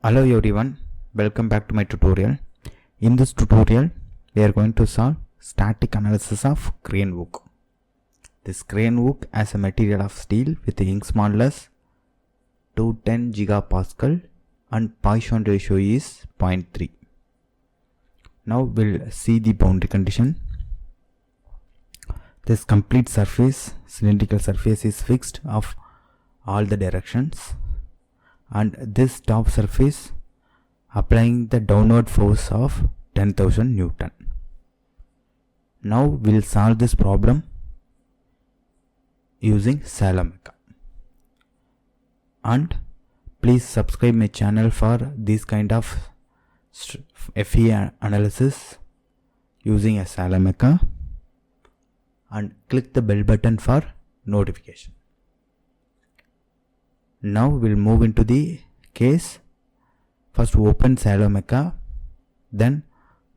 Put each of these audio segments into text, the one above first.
Hello everyone, welcome back to my tutorial. In this tutorial, we are going to solve static analysis of crane hook. This crane hook has a material of steel with a Young's modulus 210 gigapascal and Poisson ratio is 0.3. Now we'll see the boundary condition. This complete surface, cylindrical surface is fixed of all the directions, and this top surface applying the downward force of 10,000 Newton. Now we'll solve this problem using Salamecca. And please subscribe my channel for this kind of FE analysis using a Salamecca, and click the bell button for notification. Now we'll move into the case. First open Salamecca, then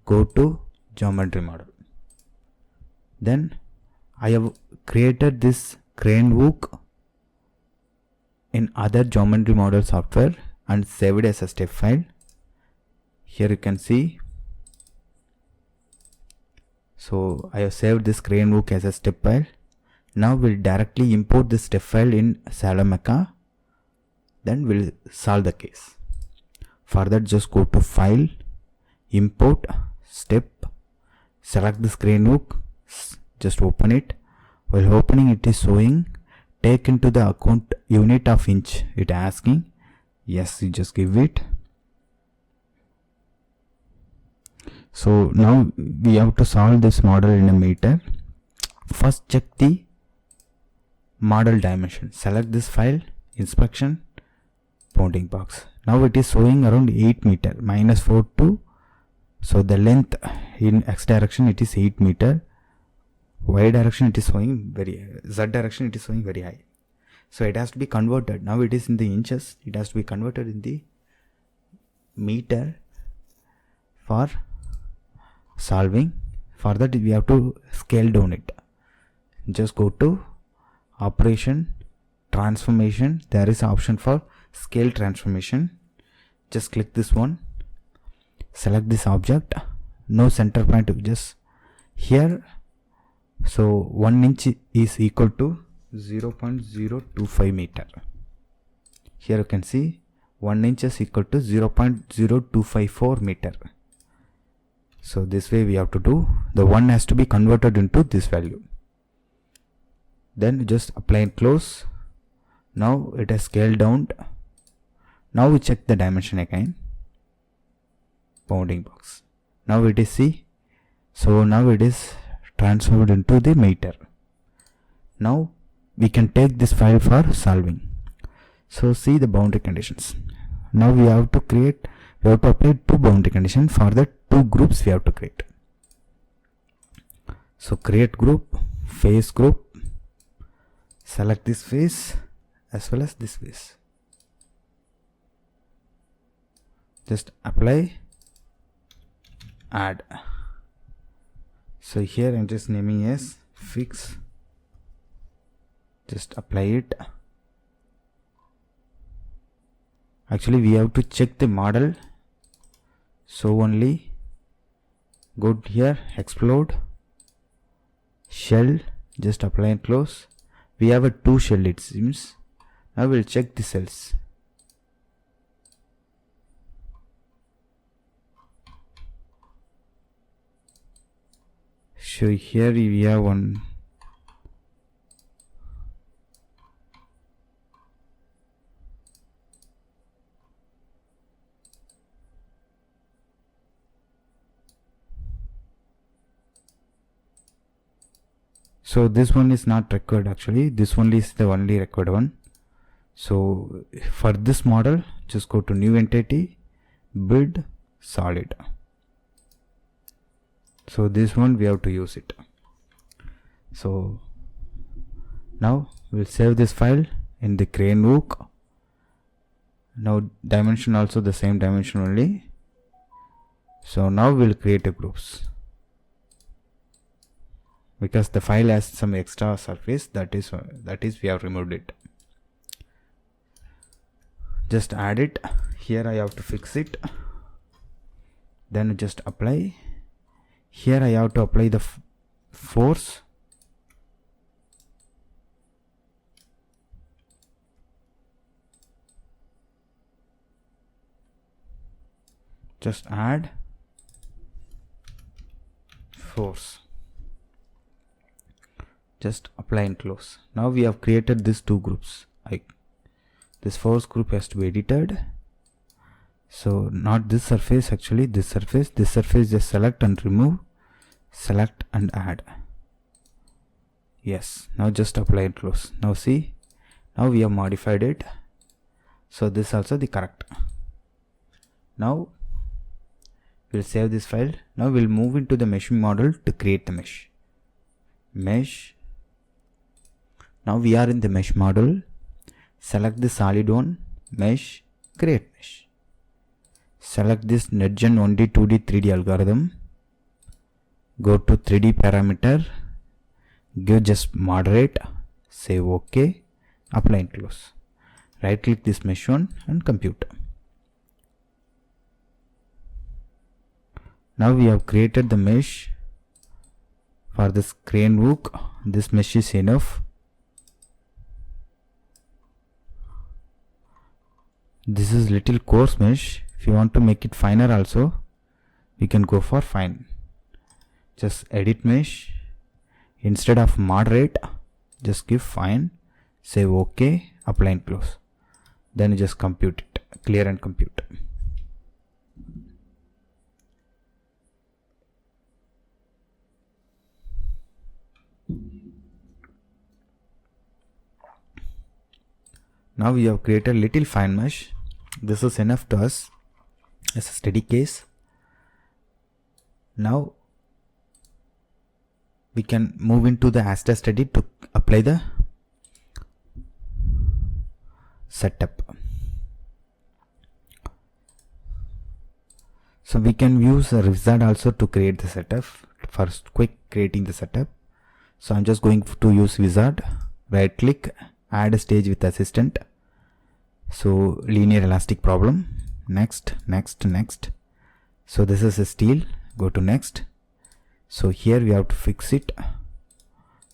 go to geometry model. Then I have created this crane hook in other geometry model software and saved as a step file. Here you can see. So I have saved this crane hook as a step file. Now we'll directly import this step file in Salamecca. Then we'll solve the case. For that, just go to File, Import, Step, select this crane hook, just open it. While opening, it is showing take into the account unit of inch. It asking, yes, you just give it. So now we have to solve this model in a meter. First check the model dimension. Select this file, inspection, bounding box. Now it is showing around 8 meter, minus 4 to, so the length in x direction it is 8 meter, y direction it is showing z direction it is showing very high. So it has to be converted. Now it is in the inches, it has to be converted in the meter for solving. For that we have to scale down it. Just go to operation, transformation. There is an option for scale transformation. Just click this one, select this object, no center point, just here. So 1 inch is equal to 0.025 meter. Here you can see 1 inch is equal to 0.0254 meter. So this way we have to do. The 1 has to be converted into this value. Then just apply and close. Now it has scaled down. Now we check the dimension again, bounding box. Now it is C. So now it is transferred into the meter. Now we can take this file for solving. So see the boundary conditions. Now we have to apply two boundary conditions. For the two groups we have to create. So create group, face group, select this face as well as this face. Just apply, add. So here I'm just naming as fix. Just apply it. Actually we have to check the model, so only go here, explode, shell, just apply and close. We have a 2 shell it seems. Now we'll check the cells. So here we have one. So this one is not required actually. This one is the only required one. So for this model, just go to new entity, build solid. So this one we have to use it. So now we'll save this file in the crane hook. Now dimension also the same dimension only. So now we'll create a groups. Because the file has some extra surface, that is we have removed it. just add it. Here I have to fix it, then just apply. Here I have to apply the force. Just add force, just apply and close. Now we have created these two groups. This force group has to be edited. So not this surface, actually this surface. Just select and remove, select and add. Yes, now just apply and close. Now see, now we have modified it. So this is also the correct. Now we'll save this file. Now we'll move into the mesh model to create the mesh. Now we are in the mesh model. Select the solid one, mesh, create mesh. Select this NetGen 1D, 2D, 3D algorithm. Go to 3D parameter, give just moderate, save OK, apply and close. Right click this mesh one and compute. Now we have created the mesh for this crane hook. This mesh is enough. This is little coarse mesh. If you want to make it finer also, we can go for fine. Just edit mesh. Instead of moderate, just give fine, save OK, apply and close. Then you just compute it, clear and compute. Now we have created little fine mesh. This is enough to us as a steady case. Now we can move into the Asta study to apply the setup. So we can use a wizard also to create the setup. First, quick creating the setup. So I'm just going to use wizard. Right click, add a stage with assistant. So linear elastic problem. Next. So this is a steel. Go to next. So here we have to fix it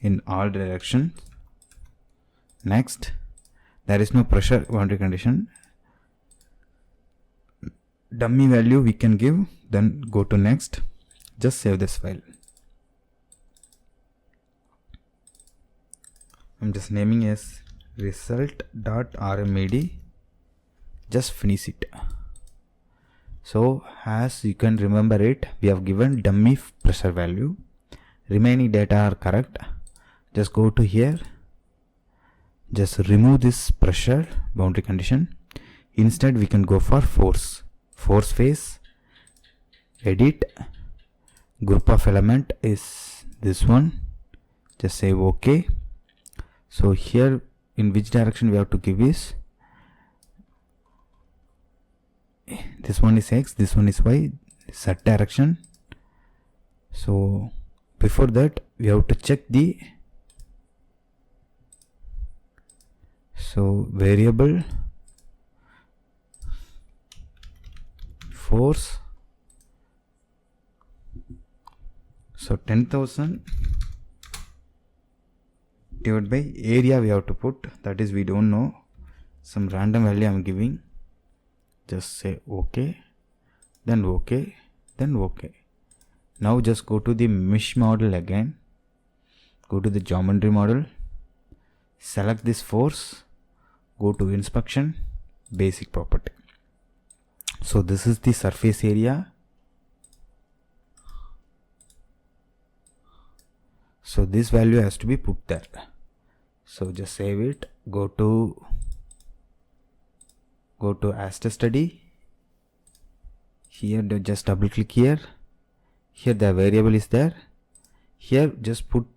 in all directions. Next. There is no pressure boundary condition. Dummy value we can give. Then go to next. Just save this file. I'm just naming as result.rmed. Just finish it. So as you can remember it, we have given dummy pressure value. Remaining data are correct. Just go to here. Just remove this pressure boundary condition. Instead we can go for force. Force phase. Edit. Group of element is this one. Just say OK. So here in which direction we have to give is, this one is X, this one is Y, Z direction. So before that we have to check the variable force. So 10,000 divided by area we have to put, that is we don't know, some random value I'm giving. Just say OK, then OK, then OK. Now just go to the mesh model again. Go to the geometry model. Select this force. Go to inspection, basic property. So this is the surface area. So this value has to be put there. So just save it. Go to Asta study. Here just double click here. Here the variable is there. Here just put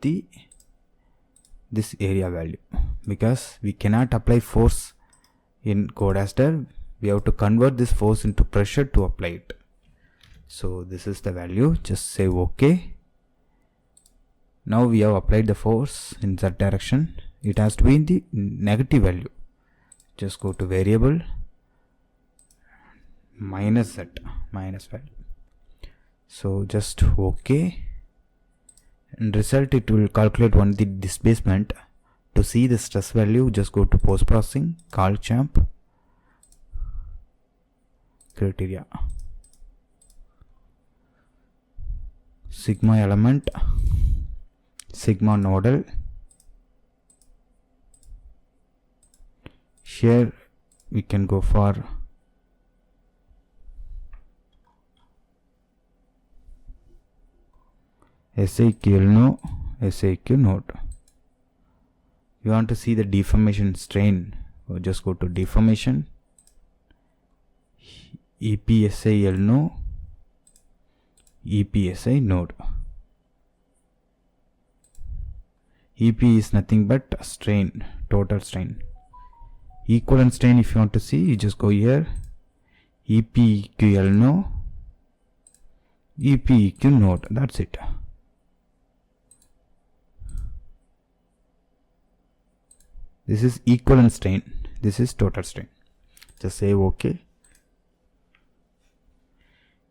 this area value, because we cannot apply force in Codemaster. We have to convert this force into pressure to apply it. So this is the value. Just say OK. Now we have applied the force in that direction. It has to be in the negative value. Just go to variable, minus value. So just OK. In result, it will calculate only the displacement. To see the stress value, just go to post processing, CalChamp, criteria, sigma element, sigma nodal. Here we can go for SAQ node. You want to see the deformation strain, or just go to deformation, EPSI node. EP is nothing but strain, total strain. Equivalent strain, if you want to see, you just go here, EPEQ node. That's it. This is equivalent strain, this is total strain. Just say OK.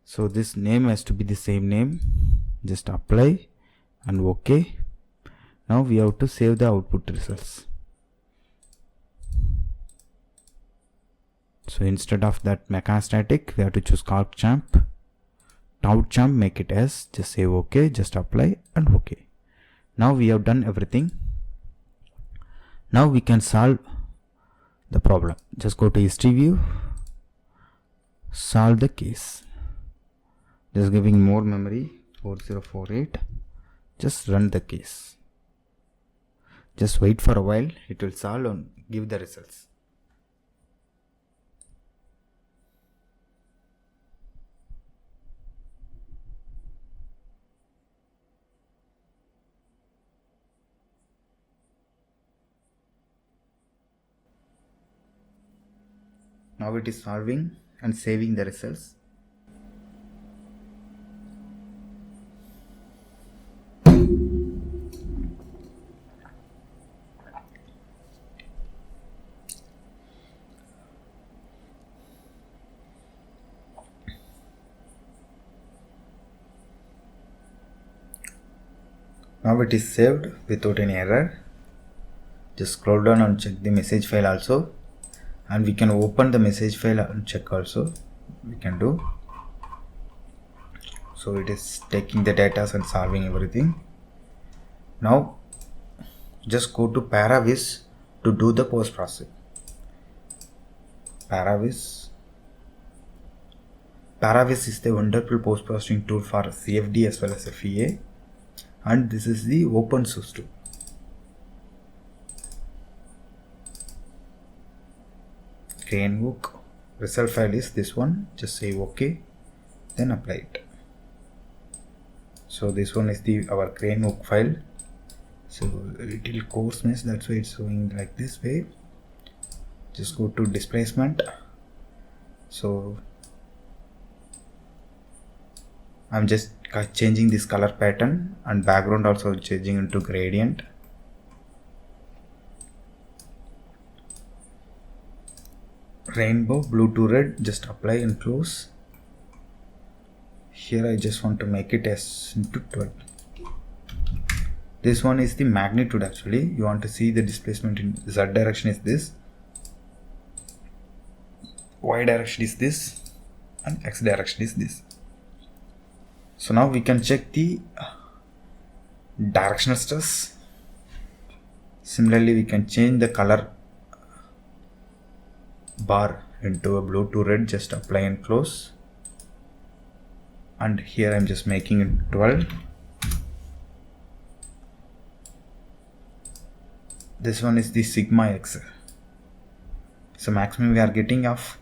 So this name has to be the same name. Just apply and OK. Now we have to save the output results. So instead of that mechastatic, we have to choose CalChamp, TouchChamp, make it S. Just say OK, just apply and OK. Now we have done everything. Now we can solve the problem. Just go to history view, solve the case. Just giving more memory, 4048. Just run the case. Just wait for a while, it will solve and give the results. Now it is solving and saving the results. Now it is saved without any error. Just scroll down and check the message file also. And we can open the message file and check also. We can do. So it is taking the data and solving everything. Now just go to Paravis to do the post processing. Paravis is the wonderful post processing tool for CFD as well as FEA, and this is the open source tool. Cranehook result file is this one. Just say OK, then apply it. So this one is our Cranehook file. So a little coarse mesh, that's why it's showing like this way. Just go to displacement. So I'm just changing this color pattern, and background also changing into gradient. Rainbow, blue to red, just apply and close. Here I just want to make it S into 12. This one is the magnitude actually. You want to see the displacement in Z direction is this, Y direction is this, and X direction is this. So now we can check the directional stress. Similarly, we can change the color bar into a blue to red. Just apply and close. And here I'm just making it 12. This one is the sigma X. So maximum we are getting of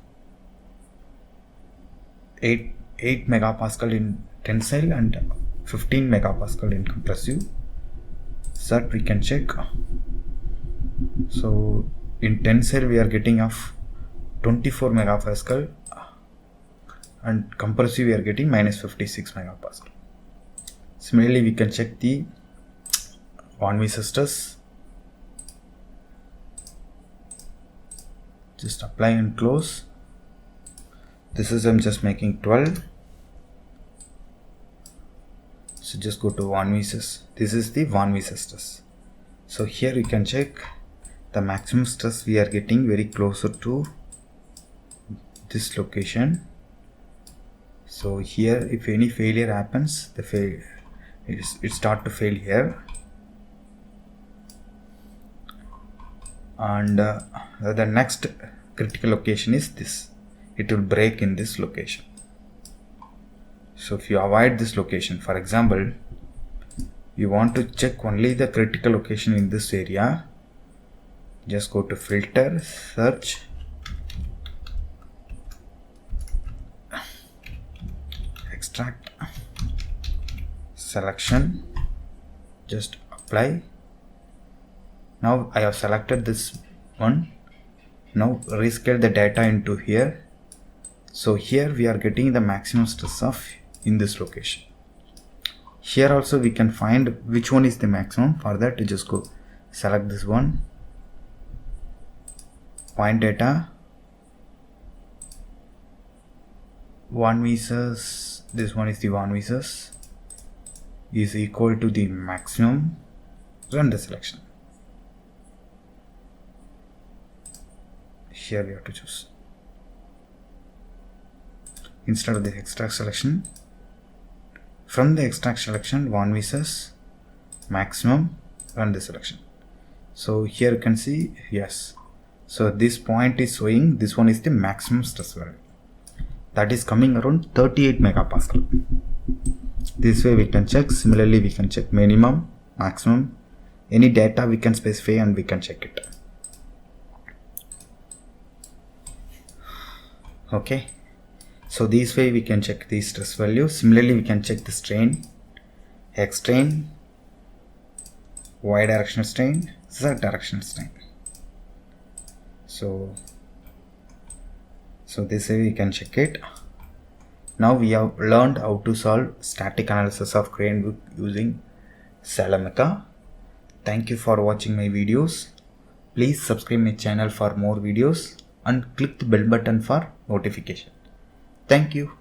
8 megapascal in tensile and 15 megapascal in compressive. So that we can check. So in tensile we are getting of 24 megapascal, and compressive we are getting minus 56 megapascal. Similarly, we can check the von Mises stress. Just apply and close. This is I'm just making 12. So just go to Van Mises. This is the Van Mises stress. So here you can check the maximum stress we are getting very closer to this location. So here if any failure happens, it start to fail here, and the next critical location is this. It will break in this location. So if you avoid this location, for example, you want to check only the critical location in this area, just go to filter, search, extract, selection, just apply. Now I have selected this one. Now rescale the data into here. So here we are getting the maximum stress of in this location. Here also we can find which one is the maximum. For that, you just go select this one, point data, Van Mises, this one is the Van Mises, is equal to the maximum, run the selection. Here we have to choose, instead of the extract selection, from the extract selection, Van Mises maximum, run the selection. So here you can see, yes, so this point is showing this one is the maximum stress value, that is coming around 38 megapascal. This way we can check. Similarly we can check minimum, maximum, any data we can specify and we can check it. Okay, so this way we can check the stress value. Similarly we can check the strain, X strain, Y directional strain, Z directional strain. So this way we can check it. Now we have learned how to solve static analysis of crane book using Salamecca. Thank you for watching my videos. Please subscribe my channel for more videos and click the bell button for notification. Thank you.